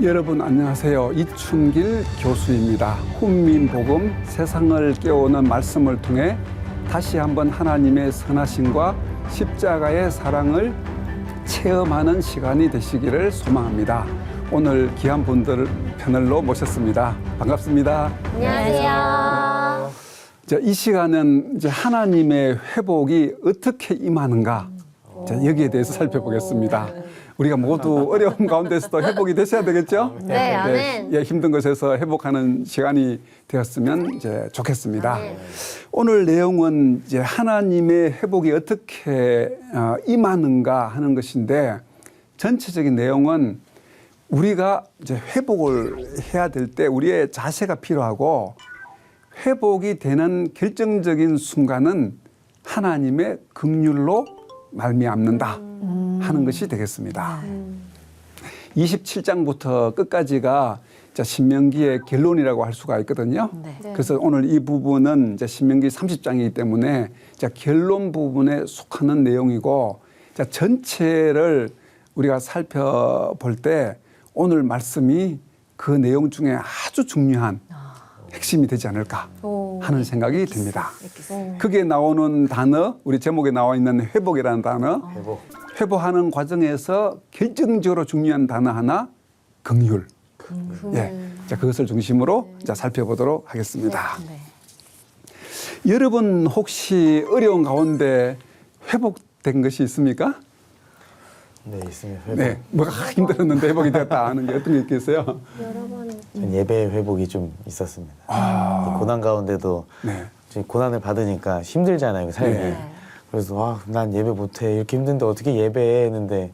여러분 안녕하세요. 이춘길 교수입니다. 훈민복음 세상을 깨우는 말씀을 통해 다시 한번 하나님의 선하심과 십자가의 사랑을 체험하는 시간이 되시기를 소망합니다. 오늘 귀한 분들 패널로 모셨습니다. 반갑습니다. 안녕하세요. 이 시간은 이제 하나님의 회복이 어떻게 임하는가 여기에 대해서 살펴보겠습니다. 우리가 모두 어려움 가운데서도 회복이 되셔야 되겠죠? 네, 아멘. 예, 힘든 것에서 회복하는 시간이 되었으면 이제 좋겠습니다. 아멘. 오늘 내용은 이제 하나님의 회복이 어떻게 임하는가 하는 것인데, 전체적인 내용은 우리가 이제 회복을 해야 될 때 우리의 자세가 필요하고, 회복이 되는 결정적인 순간은 하나님의 긍휼로 말미암는다 하는 것이 되겠습니다. 27장부터 끝까지가 신명기의 결론이라고 할 수가 있거든요. 그래서 오늘 이 부분은 이제 신명기 30장이기 때문에 결론 부분에 속하는 내용이고, 전체를 우리가 살펴볼 때 오늘 말씀이 그 내용 중에 아주 중요한 핵심이 되지 않을까 하는 생각이 듭니다. 거기에 나오는 단어, 우리 제목에 나와 있는 회복이라는 단어, 회복하는 과정에서 결정적으로 중요한 단어 하나, 긍휼. 예, 그것을 중심으로 살펴보도록 하겠습니다. 여러분 혹시 어려운 가운데 회복된 것이 있습니까? 네, 있습니다. 회복. 네, 뭐가 힘들었는데 회복이 됐다 하는 게 어떤 게 있겠어요? 전 예배 회복이 좀 있었습니다. 고난 가운데도 네. 지금 고난을 받으니까 힘들잖아요, 삶이. 네. 그래서 난 예배 못해. 이렇게 힘든데 어떻게 예배해? 했는데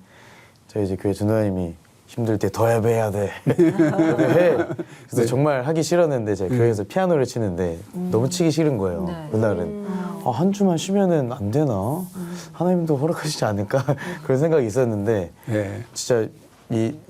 저희 이제 교회 전도사님이 힘들 때 더 예배해야 돼. 예배해. 그래서 네. 정말 하기 싫었는데 제가 교회에서 피아노를 치는데 너무 치기 싫은 거예요. 그날은. 한 주만 쉬면은 안 되나? 하나님도 허락하시지 않을까? 그런 생각이 있었는데 네. 진짜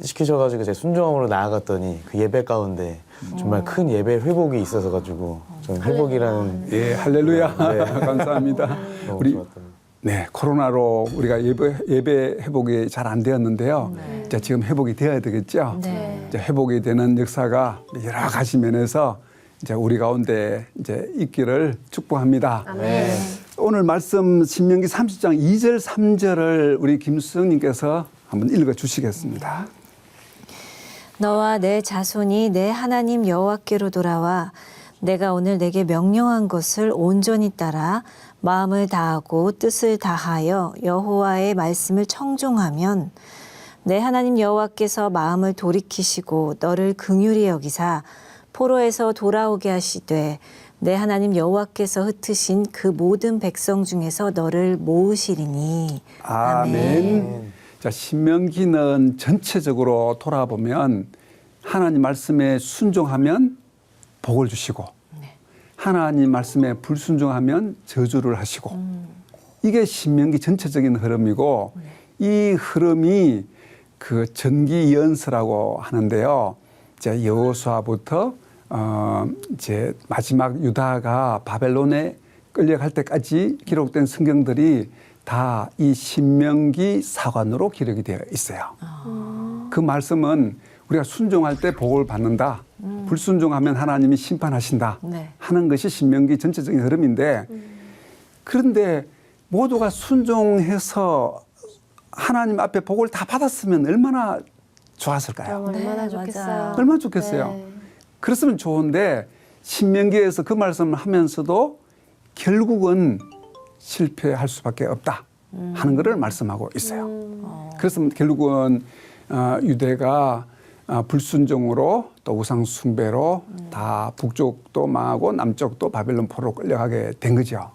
시키셔가지고 제가 순종함으로 나아갔더니 그 예배 가운데 정말 큰 예배 회복이 있어서 가지고 저는 회복이라는 예, 할렐루야. 네. 감사합니다. 너무 우리 좋았던. 네, 코로나로 우리가 예배 회복이 잘 안 되었는데요. 이제 지금 회복이 되어야 되겠죠. 이제 회복이 되는 역사가 여러 가지 면에서 이제 우리 가운데 이제 있기를 축복합니다. 아멘. 오늘 말씀 신명기 30장 2절 3절을 우리 김수영님께서 한번 읽어 주시겠습니다. 너와 내 자손이 내 하나님 여호와께로 돌아와 내가 오늘 내게 명령한 것을 온전히 따라 마음을 다하고 뜻을 다하여 여호와의 말씀을 청종하면 내 하나님 여호와께서 마음을 돌이키시고 너를 긍휼히 여기사 포로에서 돌아오게 하시되 내 하나님 여호와께서 흩으신 그 모든 백성 중에서 너를 모으시리니. 아멘. 자, 신명기는 전체적으로 돌아보면 하나님 말씀에 순종하면 복을 주시고, 하나님 말씀에 불순종하면 저주를 하시고, 이게 신명기 전체적인 흐름이고, 이 흐름이 그 전기연서라고 하는데요. 이제 여호수아부터 이제 마지막 유다가 바벨론에 끌려갈 때까지 기록된 성경들이 다 이 신명기 사관으로 기록이 되어 있어요. 그 말씀은 우리가 순종할 때 복을 받는다, 불순종하면 하나님이 심판하신다 하는 것이 신명기 전체적인 흐름인데, 그런데 모두가 순종해서 하나님 앞에 복을 다 받았으면 얼마나 좋았을까요? 얼마나 좋겠어요. 얼마나 좋겠어요. 네. 그랬으면 좋은데 신명기에서 그 말씀을 하면서도 결국은 실패할 수밖에 없다 하는 것을 말씀하고 있어요. 그래서 결국은 유대가 불순종으로 또 우상 숭배로 다 북쪽도 망하고 남쪽도 바벨론 포로로 끌려가게 된 거죠.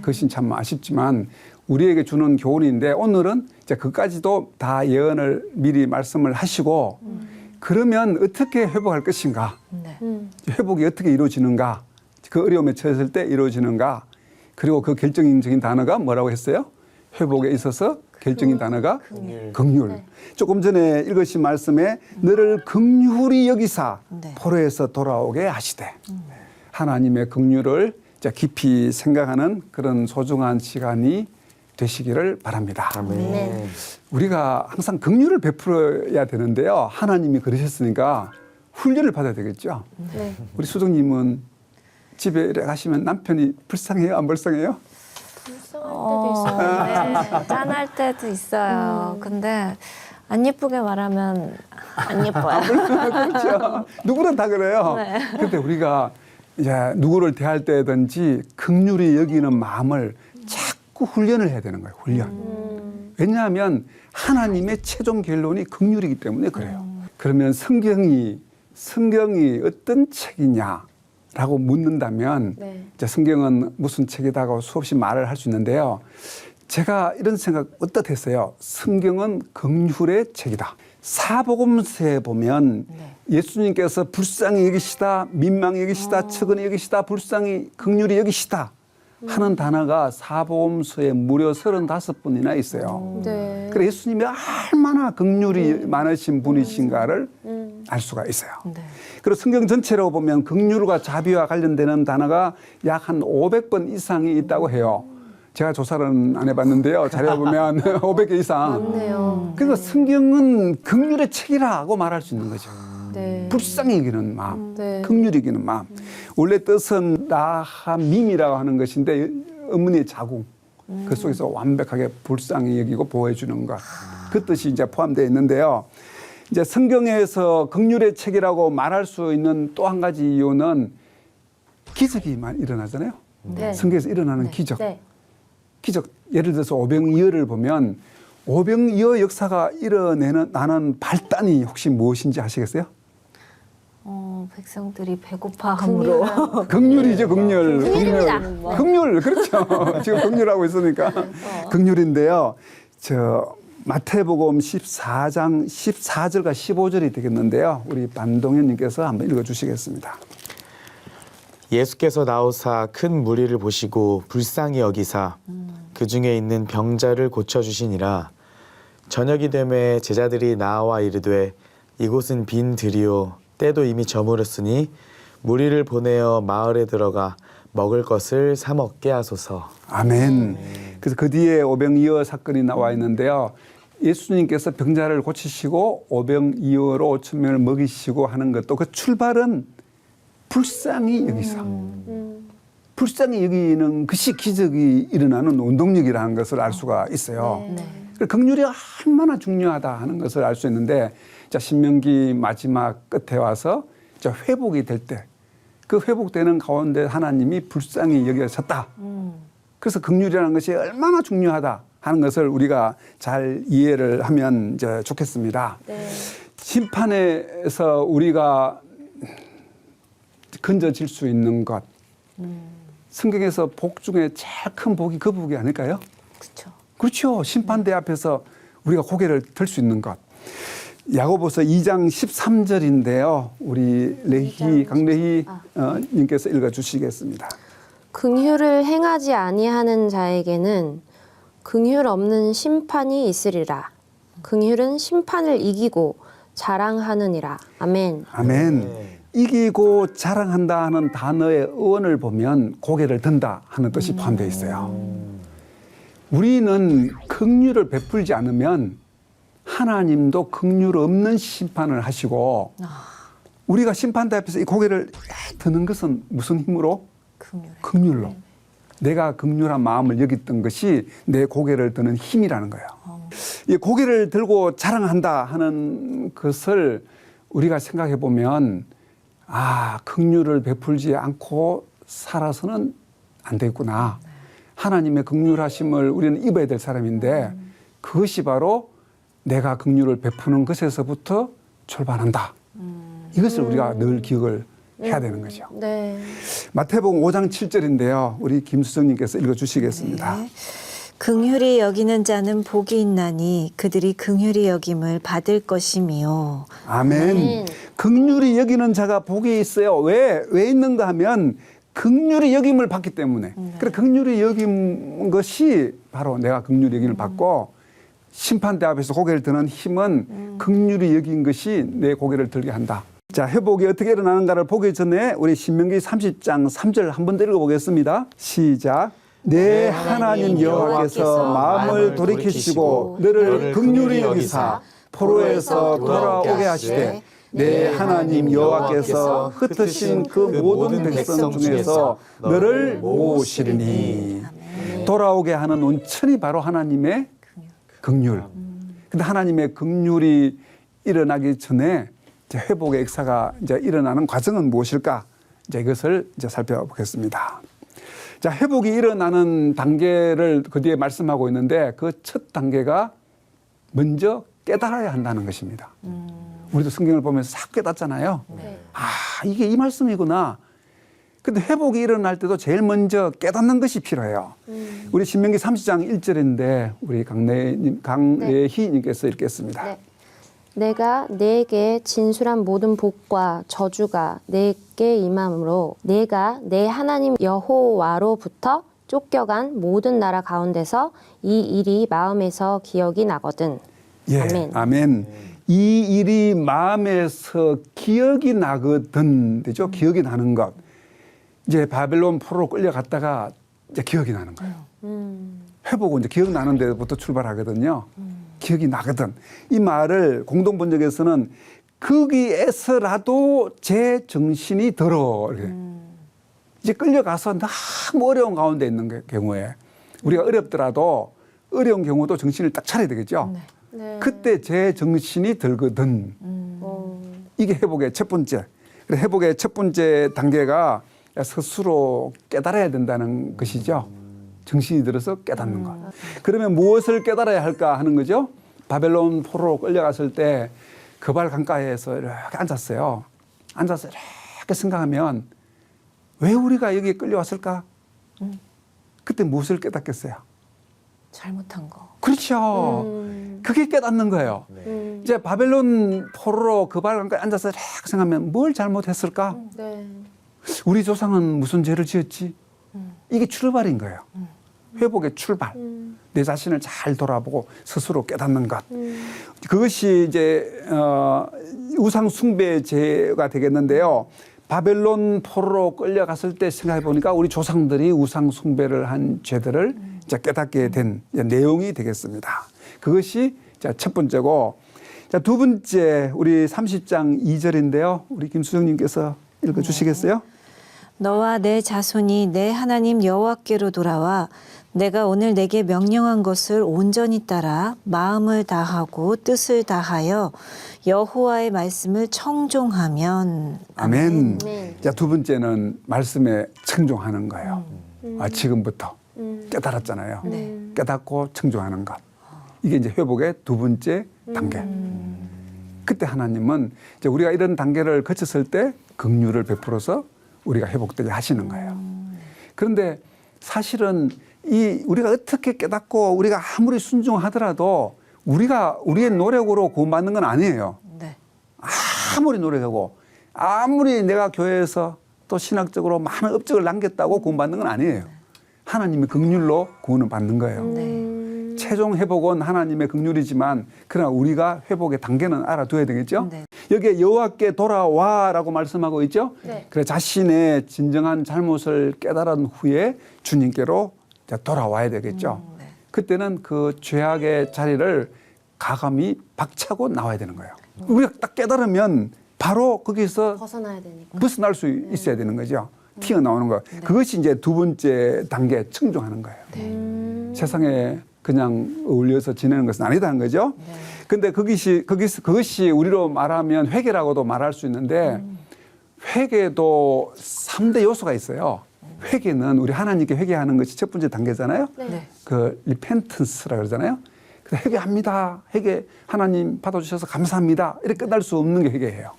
그것이 참 아쉽지만 우리에게 주는 교훈인데, 오늘은 이제 그까지도 다 예언을 미리 말씀을 하시고, 그러면 어떻게 회복할 것인가, 회복이 어떻게 이루어지는가, 그 어려움에 처했을 때 이루어지는가, 그리고 그 결정적인 단어가 뭐라고 했어요? 회복에 있어서 결정적인 단어가 긍휼. 조금 전에 읽으신 말씀에 너를 긍휼히 여기사 포로에서 돌아오게 하시되, 하나님의 긍휼을 깊이 생각하는 그런 소중한 시간이 되시기를 바랍니다. 아멘. 우리가 항상 긍휼을 베풀어야 되는데요. 하나님이 그러셨으니까 훈련을 받아야 되겠죠. 네. 우리 수정님은 집에 가시면 남편이 불쌍해요? 안 불쌍해요? 불쌍할 때도 있어요. 네, 짠할 때도 있어요. 근데 안 예쁘게 말하면 안 예뻐요. 그렇죠. 누구나 다 그래요. 네. 그런데 우리가 이제 누구를 대할 때든지 긍휼히 여기는 마음을 자꾸 훈련을 해야 되는 거예요. 훈련. 왜냐하면 하나님의 최종 결론이 긍휼이기 때문에 그래요. 그러면 성경이 어떤 책이냐라고 묻는다면 네. 이제 성경은 무슨 책이다고 수없이 말을 할 수 있는데요. 제가 이런 생각 어떻겠어요? 성경은 긍휼의 책이다. 사복음서에 보면 예수님께서 불쌍히 여기시다, 민망히 여기시다, 측은히 여기시다, 불쌍히 긍휼히 여기시다 하는 단어가 사복음서에 무려 35번이나 있어요. 네. 그래서 예수님이 얼마나 긍휼이 많으신 분이신가를 알 수가 있어요. 네. 그리고 성경 전체로 보면 긍휼과 자비와 관련되는 단어가 약 한 500번 이상이 있다고 해요. 제가 조사는 안 해봤는데요. 자료에 보면 500개 이상. 맞네요. 그러니까 성경은 긍휼의 책이라고 말할 수 있는 거죠. 네. 불쌍히 여기는 마음, 네. 긍휼히 여기는 마음. 원래 뜻은 라하밈이라고 하는 것인데 어머니의 자궁. 그 속에서 완벽하게 불쌍히 여기고 보호해 주는 것. 그 뜻이 이제 포함되어 있는데요. 이제 성경에서 긍휼의 책이라고 말할 수 있는 또 한 가지 이유는 기적이 많이 일어나잖아요. 네. 성경에서 일어나는 기적. 네. 기적. 예를 들어서 오병이어를 보면 오병이어 역사가 나는 발단이 혹시 무엇인지 아시겠어요? 백성들이 배고파함으로. 긍휼이죠, 긍휼. 긍휼입니다. 긍휼, 그렇죠. 지금 긍휼하고 있으니까. 긍휼인데요. 마태복음 14장 14절과 15절이 되겠는데요. 우리 반동현님께서 한번 읽어주시겠습니다. 예수께서 나오사 큰 무리를 보시고 불쌍히 여기사 그 중에 있는 병자를 고쳐주시니라. 저녁이 되매 제자들이 나와 이르되 이곳은 빈 들이요 때도 이미 저물었으니 무리를 보내어 마을에 들어가 먹을 것을 사 먹게 하소서. 아멘. 그래서 그 뒤에 오병이어 사건이 나와 있는데요. 예수님께서 병자를 고치시고 오병이어로 5천 명을 먹이시고 하는 것도 그 출발은 불쌍히 여기사. 불쌍히 여기는 것이 기적이 일어나는 운동력이라는 것을 알 수가 있어요. 긍휼이 얼마나 중요하다 하는 것을 알 수 있는데, 자, 신명기 마지막 끝에 와서 자, 회복이 될 때, 그 회복되는 가운데 하나님이 불쌍히 여겨졌다. 그래서 긍휼이라는 것이 얼마나 중요하다 하는 것을 우리가 잘 이해를 하면 이제 좋겠습니다. 네. 심판에서 우리가 건져질 수 있는 것, 성경에서 복 중에 제일 큰 복이 그 복이 아닐까요? 그렇죠. 그렇죠. 심판대 앞에서 우리가 고개를 들 수 있는 것. 야고보서 2장 13절인데요. 우리 강래희 님께서 읽어주시겠습니다. 긍휼을 행하지 아니하는 자에게는 긍휼 없는 심판이 있으리라. 긍휼은 심판을 이기고 자랑하느니라. 아멘. 아멘. 이기고 자랑한다 하는 단어의 어원을 보면 고개를 든다 하는 뜻이 포함되어 있어요. 우리는 긍휼을 베풀지 않으면 하나님도 긍휼 없는 심판을 하시고 우리가 심판대 앞에서 이 고개를 드는 것은 무슨 힘으로? 긍휼로. 내가 긍휼한 마음을 여겼던 것이 내 고개를 드는 힘이라는 거예요. 이 고개를 들고 자랑한다 하는 것을 우리가 생각해 보면 긍휼을 베풀지 않고 살아서는 안 되겠구나. 하나님의 긍휼하심을 우리는 입어야 될 사람인데 그것이 바로 내가 긍휼을 베푸는 것에서부터 출발한다. 이것을 우리가 늘 기억을 해야 되는 거죠. 네. 마태복음 5장 7절인데요. 우리 김수정님께서 읽어주시겠습니다. 네. 긍휼히 여기는 자는 복이 있나니 그들이 긍휼히 여김을 받을 것이미요. 아멘. 긍휼히 여기는 자가 복이 있어요. 왜 있는가 하면 긍휼히 여김을 받기 때문에. 그래 긍휼히 여긴 것이 바로 내가 긍휼히 여김을 받고 심판대 앞에서 고개를 드는 힘은 긍휼히 여긴 것이 내 고개를 들게 한다. 자, 회복이 어떻게 일어나는가를 보기 전에 우리 신명기 30장 3절 한 번 더 읽어보겠습니다. 시작. 내 하나님 여호와께서 마음을 돌이키시고 너를 긍휼히 여기사 포로에서 돌아오게 하시되 내 하나님 여호와께서 흩으신 그 모든 백성 중에서 너를 모으시리니. 돌아오게 하는 온천이 바로 하나님의 긍휼. 근데 하나님의 긍휼이 일어나기 전에 이제 회복의 역사가 이제 일어나는 과정은 무엇일까? 이제 이것을 이제 살펴보겠습니다. 자, 회복이 일어나는 단계를 그 뒤에 말씀하고 있는데 그 첫 단계가 먼저 깨달아야 한다는 것입니다. 우리도 성경을 보면서 싹 깨닫잖아요. 네. 아, 이게 이 말씀이구나. 근데 회복이 일어날 때도 제일 먼저 깨닫는 것이 필요해요. 우리 신명기 30장 1절인데 우리 강예희님께서 읽겠습니다. 네. 내가 내게 진술한 모든 복과 저주가 내게 임함으로 내가 내 하나님 여호와로부터 쫓겨간 모든 나라 가운데서 이 일이 마음에서 기억이 나거든. 예, 아멘. 아멘. 이 일이 마음에서 기억이 나거든, 되죠? 기억이 나는 것. 이제 바벨론 포로로 끌려갔다가 이제 기억이 나는 거예요. 회복은 이제 기억나는 데부터 출발하거든요. 기억이 나거든. 이 말을 공동번역에서는 거기에서라도 제 정신이 들어. 이렇게. 이제 끌려가서 너무 어려운 가운데 있는 경우에 우리가 어렵더라도 어려운 경우도 정신을 딱 차려야 되겠죠. 네. 그때 제 정신이 들거든. 이게 회복의 첫 번째. 그래서 회복의 첫 번째 단계가 스스로 깨달아야 된다는 것이죠. 정신이 들어서 깨닫는 것. 그러면 무엇을 깨달아야 할까 하는 거죠. 바벨론 포로로 끌려갔을 때 거발 강가에서 이렇게 앉았어요. 앉아서 이렇게 생각하면 왜 우리가 여기에 끌려왔을까? 그때 무엇을 깨닫겠어요? 잘못한 거. 그렇죠. 그게 깨닫는 거예요. 이제 바벨론 포로로 거발 강가에 앉아서 이렇게 생각하면 뭘 잘못했을까? 네. 우리 조상은 무슨 죄를 지었지? 이게 출발인 거예요. 회복의 출발. 내 자신을 잘 돌아보고 스스로 깨닫는 것. 그것이 이제 우상 숭배의 죄가 되겠는데요. 바벨론 포로로 끌려갔을 때 생각해 보니까 우리 조상들이 우상 숭배를 한 죄들을 이제 깨닫게 된 내용이 되겠습니다. 그것이 첫 번째고, 자, 두 번째 우리 30장 2절인데요. 우리 김수정님께서 읽어 주시겠어요? 너와 내 자손이 내 하나님 여호와께로 돌아와 내가 오늘 내게 명령한 것을 온전히 따라 마음을 다하고 뜻을 다하여 여호와의 말씀을 청종하면. 아멘. 아멘. 자, 두 번째는 말씀에 청종하는 거예요. 아, 지금부터 깨달았잖아요. 깨닫고 청종하는 것. 이게 이제 회복의 두 번째 단계. 그때 하나님은 이제 우리가 이런 단계를 거쳤을 때 긍휼을 베풀어서 우리가 회복되게 하시는 거예요. 그런데 사실은 우리가 어떻게 깨닫고 우리가 아무리 순종하더라도 우리의 노력으로 구원받는 건 아니에요. 네. 아무리 노력하고 아무리 내가 교회에서 또 신학적으로 많은 업적을 남겼다고 구원받는 건 아니에요. 하나님의 긍휼로 구원을 받는 거예요. 최종 회복은 하나님의 긍휼이지만 그러나 우리가 회복의 단계는 알아둬야 되겠죠. 네. 여기에 여호와께 돌아와라고 말씀하고 있죠. 네. 그래 자신의 진정한 잘못을 깨달은 후에 주님께로 돌아와야 되겠죠. 네. 그때는 그 죄악의 자리를 가감히 박차고 나와야 되는 거예요. 우리가 딱 깨달으면 바로 거기서 벗어나야 되니까. 벗어날 수 있어야 되는 거죠. 튀어나오는 거. 그것이 이제 두 번째 단계 청종하는 거예요. 세상에 그냥 어울려서 지내는 것은 아니다는 거죠. 근데 그것이 우리로 말하면 회개라고도 말할 수 있는데 회개도 3대 요소가 있어요. 회개는 우리 하나님께 회개하는 것이 첫 번째 단계잖아요. 네. 그 리펜턴스라 그러잖아요. 그래서 회개합니다. 회개 하나님 받아주셔서 감사합니다. 이렇게 끝날 수 없는 게 회개예요.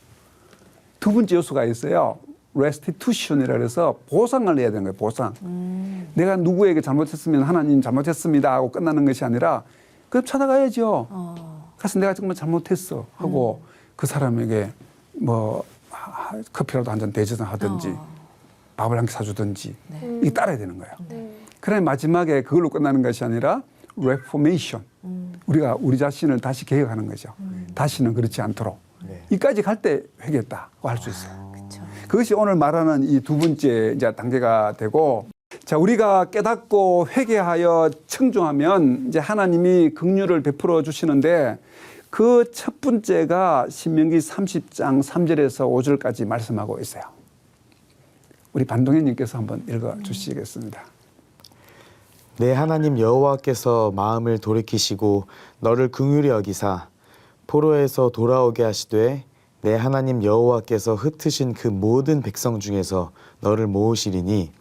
두 번째 요소가 있어요. restitution이라 그래서 보상을 해야 되는 거예요. 보상. 내가 누구에게 잘못했으면 하나님 잘못했습니다 하고 끝나는 것이 아니라 그럼 찾아가야죠. 가서 내가 정말 잘못했어 하고 그 사람에게 뭐 커피라도 한 잔 대접하든지 밥을 한 끼 사주든지 이게 따라야 되는 거예요. 그러나 마지막에 그걸로 끝나는 것이 아니라 reformation. 우리가 우리 자신을 다시 개혁하는 거죠. 다시는 그렇지 않도록. 이까지 갈 때 회개했다고 할 수 있어요. 그것이 오늘 말하는 이 두 번째 이제 단계가 되고, 자, 우리가 깨닫고 회개하여 청종하면 이제 하나님이 긍휼을 베풀어 주시는데 그 첫 번째가 신명기 30장 3절에서 5절까지 말씀하고 있어요. 우리 반동현님께서 한번 읽어 주시겠습니다. 내 하나님 여호와께서 마음을 돌이키시고 너를 긍휼히 여기사 포로에서 돌아오게 하시되 내 하나님 여호와께서 흩으신 그 모든 백성 중에서 너를 모으시리니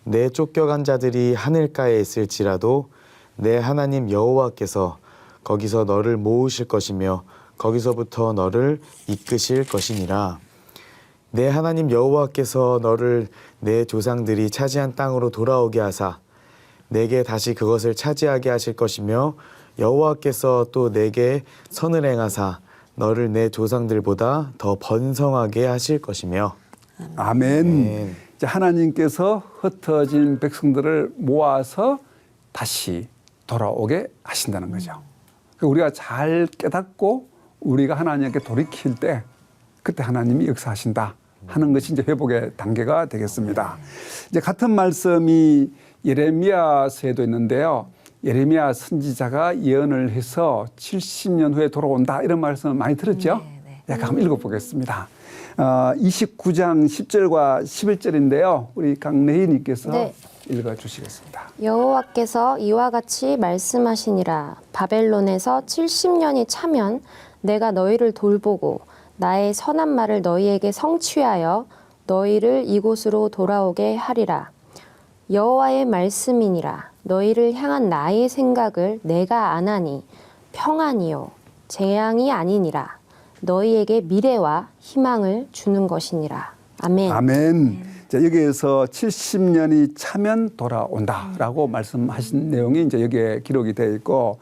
내 쫓겨간 자들이 하늘가에 있을지라도 내 하나님 여호와께서 거기서 너를 모으실 것이며 거기서부터 너를 이끄실 것이니라. 내 하나님 여호와께서 너를 내 조상들이 차지한 땅으로 돌아오게 하사 내게 다시 그것을 차지하게 하실 것이며 여호와께서 또 내게 선을 행하사 너를 내 조상들보다 더 번성하게 하실 것이며. 아멘. 아멘. 이제 하나님께서 흩어진 백성들을 모아서 다시 돌아오게 하신다는 거죠. 우리가 잘 깨닫고 우리가 하나님께 돌이킬 때 그때 하나님이 역사하신다 하는 것이 이제 회복의 단계가 되겠습니다. 이제 같은 말씀이 예레미야서에도 있는데요. 예레미야 선지자가 예언을 해서 70년 후에 돌아온다 이런 말씀 많이 들었죠? 약간 한번 읽어보겠습니다. 29장 10절과 11절인데요. 우리 강래희님께서 네. 읽어주시겠습니다. 여호와께서 이와 같이 말씀하시니라. 바벨론에서 70년이 차면 내가 너희를 돌보고 나의 선한 말을 너희에게 성취하여 너희를 이곳으로 돌아오게 하리라. 여호와의 말씀이니라. 너희를 향한 나의 생각을 내가 아나니 평안이요 재앙이 아니니라. 너희에게 미래와 희망을 주는 것이니라. 아멘. 아멘. 자, 여기에서 70년이 차면 돌아온다라고 말씀하신 내용이 이제 여기에 기록이 되어 있고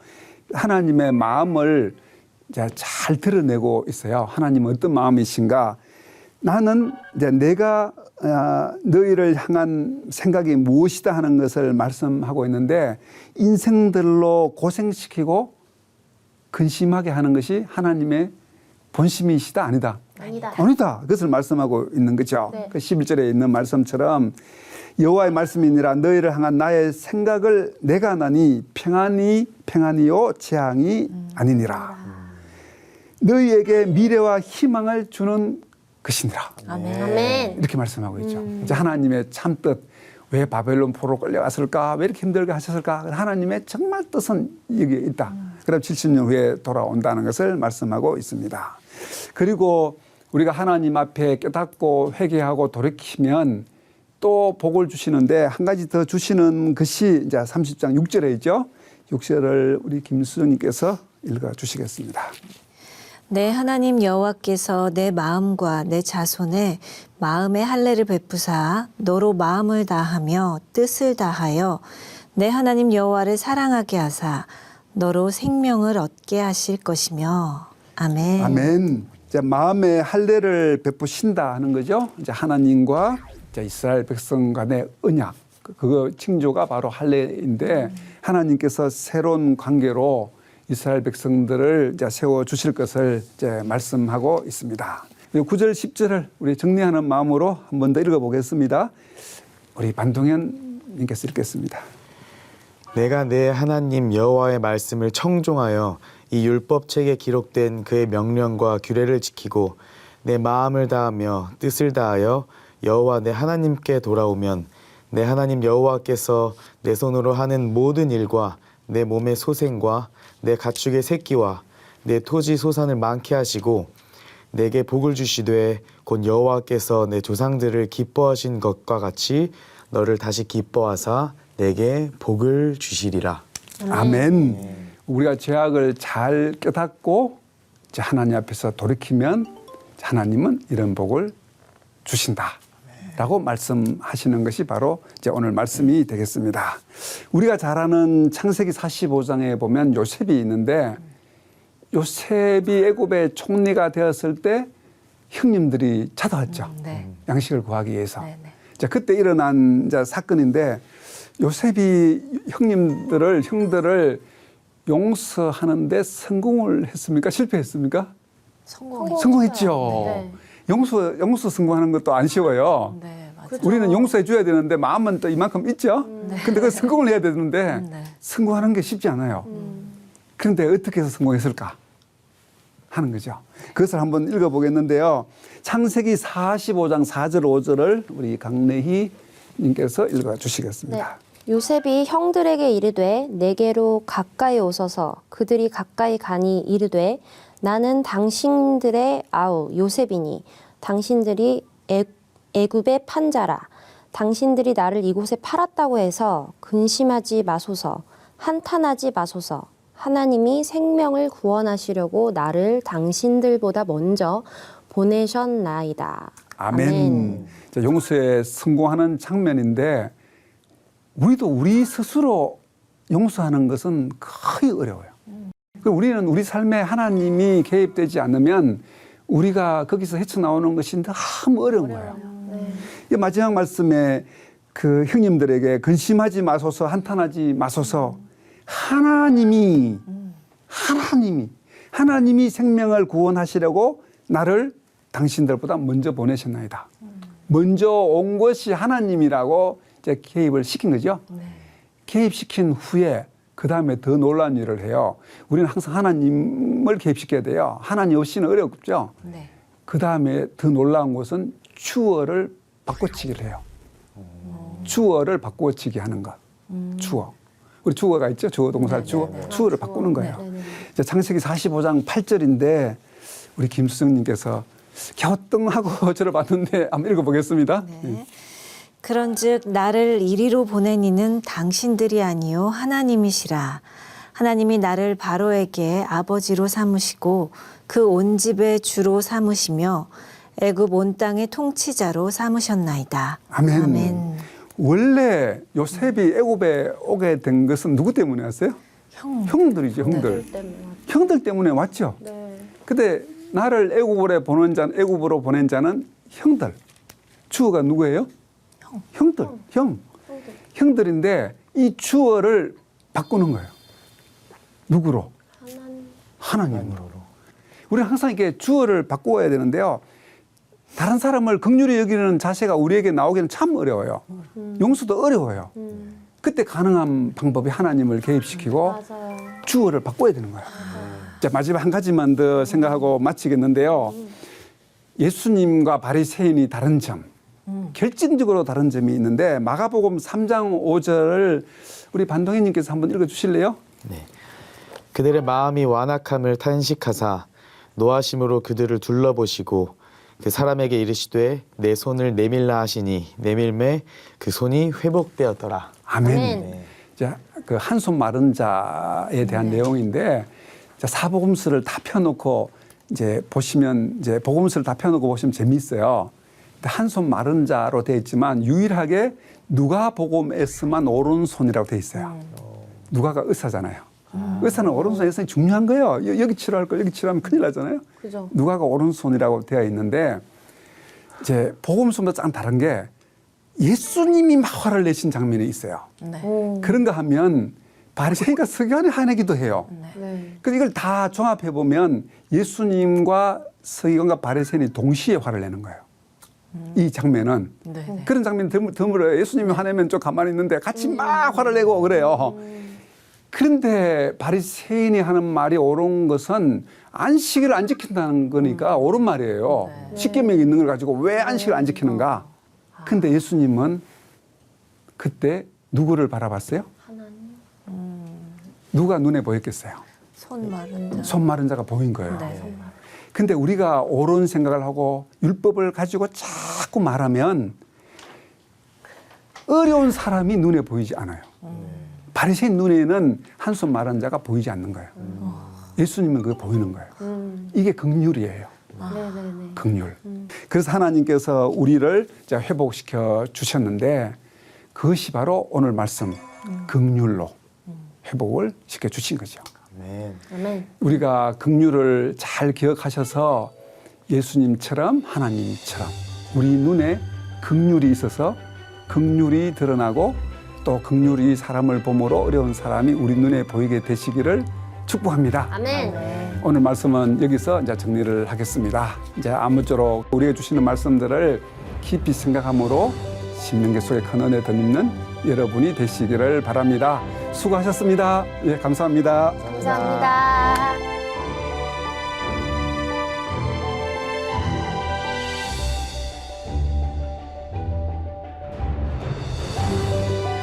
하나님의 마음을 이제 잘 드러내고 있어요. 하나님은 어떤 마음이신가? 나는 이제 내가 너희를 향한 생각이 무엇이다 하는 것을 말씀하고 있는데 인생들로 고생시키고 근심하게 하는 것이 하나님의 본심이시다 아니다. 아니다. 그것을 말씀하고 있는 거죠. 네. 그 11절에 있는 말씀처럼 여호와의 말씀이니라 너희를 향한 나의 생각을 내가 하나니 평안이요 재앙이 아니니라. 너희에게 미래와 희망을 주는 것이니라. 아멘. 이렇게 말씀하고 있죠. 이제 하나님의 참뜻 왜 바벨론 포로 끌려갔을까? 왜 이렇게 힘들게 하셨을까? 하나님의 정말 뜻은 여기에 있다. 그럼 70년 후에 돌아온다는 것을 말씀하고 있습니다. 그리고 우리가 하나님 앞에 깨닫고 회개하고 돌이키면 또 복을 주시는데 한 가지 더 주시는 것이 이제 30장 6절에 있죠. 6절을 우리 김수정님께서 읽어 주시겠습니다. 내 하나님 여호와께서 내 마음과 내 자손의 마음의 할례를 베푸사 너로 마음을 다하며 뜻을 다하여 내 하나님 여호와를 사랑하게 하사 너로 생명을 얻게 하실 것이며. 아멘. 아멘. 이제 마음의 할례를 베푸신다 하는 거죠. 이제 하나님과 이제 이스라엘 백성 간의 언약, 그거 칭조가 바로 할례인데 하나님께서 새로운 관계로 이스라엘 백성들을 이제 세워 주실 것을 이제 말씀하고 있습니다. 9절 10절을 우리 정리하는 마음으로 한 번 더 읽어보겠습니다. 우리 반동현 님께서 읽겠습니다. 내가 내 하나님 여호와의 말씀을 청종하여 이 율법책에 기록된 그의 명령과 규례를 지키고 내 마음을 다하며 뜻을 다하여 여호와 내 하나님께 돌아오면 내 하나님 여호와께서 내 손으로 하는 모든 일과 내 몸의 소생과 내 가축의 새끼와 내 토지 소산을 많게 하시고 내게 복을 주시되 곧 여호와께서 내 조상들을 기뻐하신 것과 같이 너를 다시 기뻐하사 내게 복을 주시리라. 아멘. 우리가 죄악을 잘 깨닫고 이제 하나님 앞에서 돌이키면 하나님은 이런 복을 주신다라고 말씀하시는 것이 바로 이제 오늘 말씀이 되겠습니다. 우리가 잘 아는 창세기 45장에 보면 요셉이 있는데 요셉이 애굽의 총리가 되었을 때 형님들이 찾아왔죠. 네. 양식을 구하기 위해서. 네, 네. 자, 그때 일어난 이제 사건인데 요셉이 형들을 용서하는데 성공을 했습니까? 실패했습니까? 성공했죠. 성공했죠. 네. 용서 성공하는 것도 안 쉬워요. 네, 맞아요. 우리는 용서해 줘야 되는데 마음은 또 이만큼 있죠. 근데 그 성공을 해야 되는데 네. 성공하는 게 쉽지 않아요. 그런데 어떻게 해서 성공했을까 하는 거죠. 그것을 한번 읽어보겠는데요. 창세기 45장 4절 5절을 우리 강래희 님께서 읽어주시겠습니다. 네. 요셉이 형들에게 이르되 내게로 가까이 오소서. 그들이 가까이 가니 이르되 나는 당신들의 아우 요셉이니 당신들이 애굽의 판자라. 당신들이 나를 이곳에 팔았다고 해서 근심하지 마소서. 한탄하지 마소서. 하나님이 생명을 구원하시려고 나를 당신들보다 먼저 보내셨나이다. 아멘. 자, 용서에 성공하는 장면인데 우리도 우리 스스로 용서하는 것은 거의 어려워요. 우리는 우리 삶에 하나님이 개입되지 않으면 우리가 거기서 헤쳐나오는 것이 너무 어려운 거예요. 이 마지막 말씀에 그 형님들에게 근심하지 마소서, 한탄하지 마소서. 하나님이 생명을 구원하시려고 나를 당신들보다 먼저 보내셨나이다. 먼저 온 것이 하나님이라고 이제 개입을 시킨 거죠. 개입시킨 후에 그 다음에 더 놀라운 일을 해요. 우리는 항상 하나님을 개입시켜야 돼요. 하나님 없이는 어렵죠. 네. 그 다음에 더 놀라운 것은 주어를 바꿔치기를 해요. 주어를 바꿔치기 하는 것. 주어. 우리 주어가 있죠. 주어 동사 주어. 주어를 바꾸는 거예요. 이제 창세기 45장 8절인데 우리 김수정님께서 갸우뚱하고 저를 봤는데 한번 읽어보겠습니다. 네. 그런즉 나를 이리로 보낸 이는 당신들이 아니요 하나님이시라. 하나님이 나를 바로에게 아버지로 삼으시고 그 온 집의 주로 삼으시며 애굽 온 땅의 통치자로 삼으셨나이다. 아멘. 아멘. 원래 요셉이 애굽에 오게 된 것은 누구 때문에 왔어요? 형들이죠, 형들. 형들 때문에 왔죠. 근데 나를 애굽으로 보낸 자는 형들. 주어가 누구예요? 형들. 형들인데 이 주어를 바꾸는 거예요. 누구로? 하나님으로. 우리는 항상 이렇게 주어를 바꾸어야 되는데요. 다른 사람을 긍휼히 여기는 자세가 우리에게 나오기는 참 어려워요. 용서도 어려워요. 그때 가능한 방법이 하나님을 개입시키고 주어를 바꿔야 되는 거예요. 자, 마지막 한 가지만 더 생각하고 마치겠는데요. 예수님과 바리새인이 다른 점, 결정적으로 다른 점이 있는데 마가복음 3장 5절을 우리 반동희님께서 한번 읽어주실래요? 네. 그들의 마음이 완악함을 탄식하사 노하심으로 그들을 둘러보시고 그 사람에게 이르시되 내 손을 내밀라 하시니 내밀매 그 손이 회복되었더라. 아멘. 네. 자, 그 한 손 마른 자에 대한 내용인데 자, 사복음서를 다 펴놓고 이제 보시면 이제 복음서를 다 펴놓고 보시면 재미있어요. 한 손 마른 자로 되어 있지만 유일하게 누가복음에서만 오른손이라고 되어 있어요. 누가가 의사잖아요. 의사는 오른손에서 중요한 거예요. 여기 치료할 걸 여기 치료하면 큰일 나잖아요. 그죠. 누가가 오른손이라고 되어 있는데 이제 복음서보다 좀 다른 게 예수님이 막 화를 내신 장면이 있어요. 그런가 하면 바리새인과 서기관이 화내기도 해요. 그래서 이걸 다 종합해 보면 예수님과 서기관과 바리새인이 동시에 화를 내는 거예요. 이 장면은 그런 장면이 드물어요. 예수님이 화내면 좀 가만히 있는데 같이 막 화를 내고 그래요. 그런데 바리새인이 하는 말이 옳은 것은 안식일을 안 지킨다는 거니까 옳은 말이에요. 십계명이 있는 걸 가지고 왜 안식을 안 지키는가? 근데 예수님은 그때 누구를 바라봤어요? 누가 눈에 보였겠어요? 손 마른 자가 보인 거예요. 근데 우리가 옳은 생각을 하고 율법을 가지고 자꾸 말하면 어려운 사람이 눈에 보이지 않아요. 바리새인 눈에는 한 손 마른 자가 보이지 않는 거예요. 예수님은 그게 보이는 거예요. 이게 긍휼이에요. 긍휼. 그래서 하나님께서 우리를 회복시켜 주셨는데 그것이 바로 오늘 말씀 긍휼로 회복을 시켜 주신 거죠. 아멘. 우리가 긍휼을 잘 기억하셔서 예수님처럼 하나님처럼 우리 눈에 긍휼이 있어서 긍휼이 드러나고 또 긍휼이 사람을 보므로 어려운 사람이 우리 눈에 보이게 되시기를 축복합니다. 아멘. 오늘 말씀은 여기서 이제 정리를 하겠습니다. 이제 아무쪼록 우리에게 주시는 말씀들을 깊이 생각함으로 신명기 속에 큰 은혜 덧입는 여러분이 되시기를 바랍니다. 수고하셨습니다. 예, 감사합니다. 감사합니다.